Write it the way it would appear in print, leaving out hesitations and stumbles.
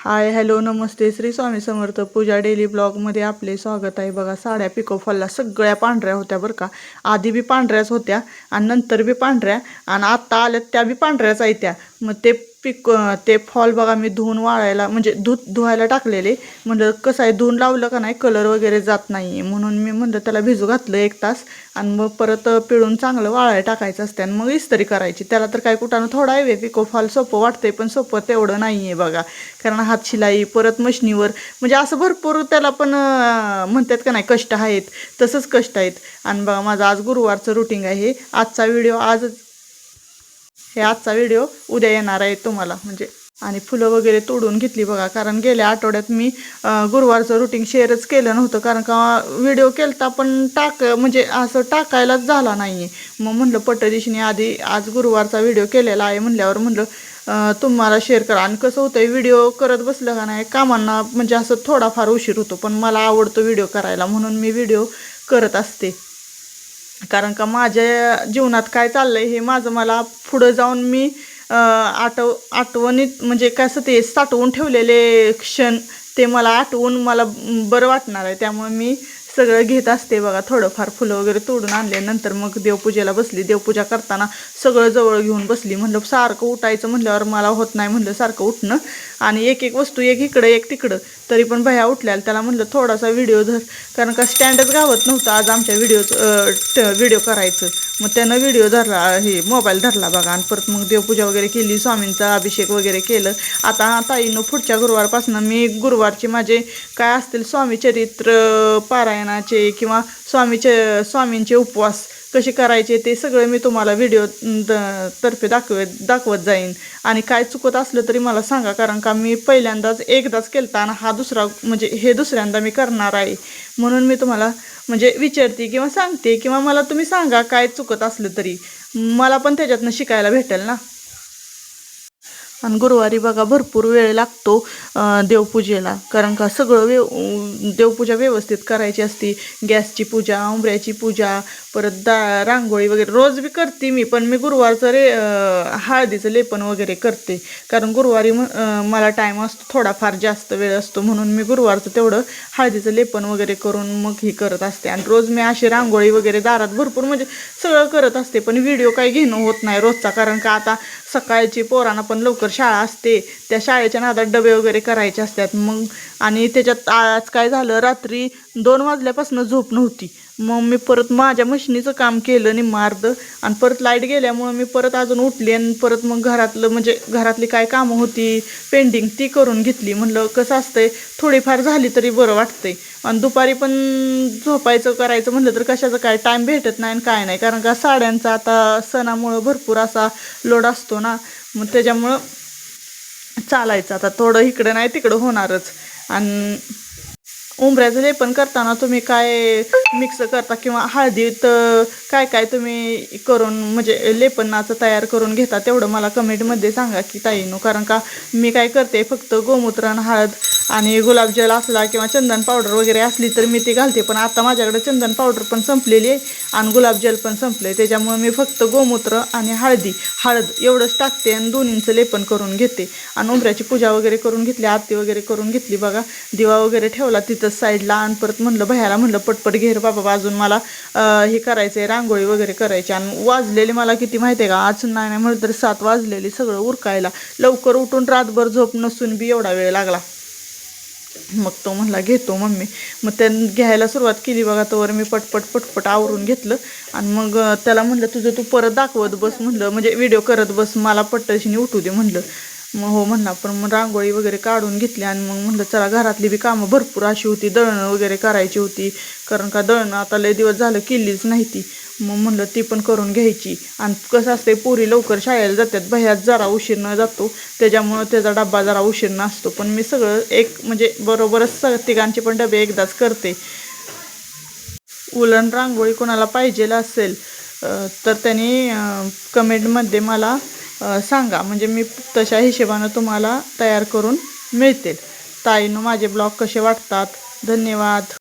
Hi hello नमस्ते श्री स्वामी समर्थ पूजा daily ब्लॉगमध्ये आपले स्वागत आहे. बघा साड्या पिको फॉलला सगळ्या पांढऱ्या होत्या बरं का. आधी बी पांढऱ्याच होत्या आणि नंतर बी पांढऱ्या आणि आत्ता आल्यात त्या बी पांढऱ्याच आहेत त्या. मग ते फॉल बघा मी धुवून वाळायला म्हणजे धुवायला टाकलेले. म्हणलं कसं आहे धुवून लावलं का नाही कलर वगैरे जात नाही म्हणून मी म्हणलं त्याला भिजू घातलं 1 तास आणि मग परत पिळून चांगलं वाळायला टाकायचं असते आणि मग इस्त्री करायची. त्याला तर काय कुठानं थोडा आहे पिको फॉल सोपं वाटतंय पण सोपं तेवढं नाही आहे बघा. कारण हात शिलाई परत मशनीवर म्हणजे असं भरपूर त्याला पण म्हणतात का नाही कष्ट आहेत तसंच कष्ट आहेत. आणि बघा माझं आज गुरुवारचं रुटीन आहे. आजचा व्हिडिओ उद्या येणार आहे तुम्हाला म्हणजे. आणि फुलं वगैरे तोडून घेतली बघा कारण गेल्या आठवड्यात मी गुरुवारचं रुटीन शेअरच केलं नव्हतं कारण का व्हिडिओ केलता पण म्हणजे असं टाकायलाच झाला नाही. मग म्हणलं पट्टदिशीने आधी आज गुरुवारचा व्हिडिओ केलेला आहे म्हणल्यावर म्हणलं तुम्हाला शेअर करा. आणि कसं होतं व्हिडिओ करत बसलं का नाही कामांना म्हणजे असं थोडाफार उशीर होतो पण मला आवडतो व्हिडिओ करायला म्हणून मी व्हिडिओ करत असते. कारण का माझ्या जीवनात काय चाललंय हे माझं मला पुढं जाऊन मी आठवणीत म्हणजे कसं ते साठवून ठेवलेले क्षण ते मला आठवून मला बरं वाटणार आहे. त्यामुळे मी सगळं घेत असते बघा. थोडंफार फुलं वगैरे तोडून आणल्यानंतर मग देवपूजेला बसली. देवपूजा करताना सगळं जवळ घेऊन बसली. म्हणलं सारखं उठायचं म्हणल्यावर मला होत नाही म्हणलं सारखं उठणं आणि एक वस्तू एक इकडं एक तिकडं. तरी पण भया उठल्याला त्याला म्हणलं थोडासा व्हिडिओ धर कारण का स्टँडच गावत नव्हतं आज आमच्या व्हिडिओ करायचं. मग त्यानं व्हिडिओ धरला हे मोबाईल धरला बघा आणि परत मग देवपूजा वगैरे केली. स्वामींचा अभिषेक वगैरे केलं. आता ताईनं पुढच्या गुरुवारपासून मी गुरुवारचे माझे काय असतील स्वामीचरित्र पारायणाचे किंवा स्वामींचे उपवास कसे करायचे ते सगळं मी तुम्हाला व्हिडिओ तर्फे दाखवत जाईन. आणि काय चुकत असलं तरी मला सांगा कारण का मी पहिल्यांदाच एकदाच केलता आणि हा दुसरा म्हणजे हे दुसऱ्यांदा मी करणार आहे म्हणून मी तुम्हाला म्हणजे विचारते किंवा सांगते किंवा मला तुम्ही सांगा काय चुकत असलं तरी मला पण त्याच्यातनं शिकायला भेटेल ना. आणि गुरुवारी बघा भरपूर वेळ लागतो देवपूजेला कारण का सगळं देवपूजा व्यवस्थित करायची असते. गॅसची पूजा उंबऱ्याची पूजा परत रांगोळी वगैरे रोज बी करते मी पण मी गुरुवारचं हळदीचं लेपन वगैरे करते कारण गुरुवारी मला टाईम असतो थोडाफार जास्त वेळ असतो म्हणून मी गुरुवारचं तेवढं हळदीचं लेपन वगैरे करून मग ही करत असते. आणि रोज मी अशी रांगोळी वगैरे दारात भरपूर म्हणजे सगळं करत असते पण व्हिडिओ काही घेणं होत नाही रोजचा कारण का आता सकाळची पोरांना पण लवकर शाळा असते. त्या शाळेच्या नादात डबे वगैरे करायचे असतात मग. आणि त्याच्यात आज काय झालं रात्री 2 वाजल्यापासून झोप नव्हती. मग मी परत माझ्या मशिनीचं काम केलं निम्मं अर्ध आणि परत लाईट गेल्यामुळं मी परत अजून उठली आणि परत मग घरातली काय कामं होती पेंडिंग ती करून घेतली. म्हणलं कसं असतंय थोडीफार झाली तरी बरं वाटतंय. आणि दुपारी पण झोपायचं करायचं म्हणलं तर कशाचं काय टाईम भेटत नाही आणि काय नाही कारण का साड्यांचा आता सणामुळं भरपूर असा लोड असतो ना. मग त्याच्यामुळं चालायचं आता थोडं इकडं नाही तिकडं होणारच. आणि उंबऱ्याचं लेपन करताना तुम्ही काय मिक्स करता किंवा हळदीत काय काय तुम्ही करून म्हणजे लेपनाचं तयार करून घेता तेवढं मला कमेंटमध्ये सांगा की ताईनो. कारण का मी काय करते फक्त गोमूत्र आणि हळद आणि गुलाबजल असला किंवा चंदन पावडर वगैरे असली तर मी ती घालते. पण आता माझ्याकडे चंदन पावडर पण संपलेली आहे आणि गुलाबजल पण संपले त्याच्यामुळे मी फक्त गोमूत्र आणि हळद एवढंच टाकते आणि दोन्हींचं लेपन करून घेते. आणि उंबऱ्याची पूजा वगैरे करून घेतली आरती वगैरे करून घेतली बघा. दिवा वगैरे ठेवला तिथं साईडला आणि परत म्हणलं भैयाला म्हणलं पटपट घेर बाबा अजून मला हे करायचं आहे रांगोळी वगैरे करायची. आणि वाजलेली मला किती माहिती आहे का आज नाही म्हणलं तर 7 वाजलेली सगळं उरकायला. लवकर उठून रातभर झोप नसून बी एवढा वेळ लागला. मग तो म्हणला घेतो मम्मी. मग त्यानं घ्यायला सुरुवात केली बघा तोवर मी पटपट आवरून घेतलं. आणि मग त्याला म्हणलं तुझं तू परत दाखवत बस म्हणलं म्हणजे व्हिडिओ करत बस मला पट्टशीने उठू दे म्हणलं. मग हो म्हणला. पण मग रांगोळी वगैरे काढून घेतली आणि मग म्हणलं चला घरातली बी कामं भरपूर अशी होती. दळणं वगैरे करायची होती कारण का दळणं आता लय दिवस झालं केलीच नाही ती. मग म्हणलं ती पण करून घ्यायची. आणि कसं असते पोरी लवकर शाळेला जातात भैयात जरा उशीरनं जातो त्याच्यामुळं त्याचा डब्बा जरा उशीरनं असतो. पण मी सगळं म्हणजे बरोबरच तिघांचे पण डबे एकदाच करते. उलन रांगोळी कोणाला पाहिजेला असेल तर त्यांनी कमेंटमध्ये मला सांगा म्हणजे मी तशा हिशोबानं तुम्हाला तयार करून मिळते. ताईनं माझे ब्लॉग कसे वाटतात धन्यवाद.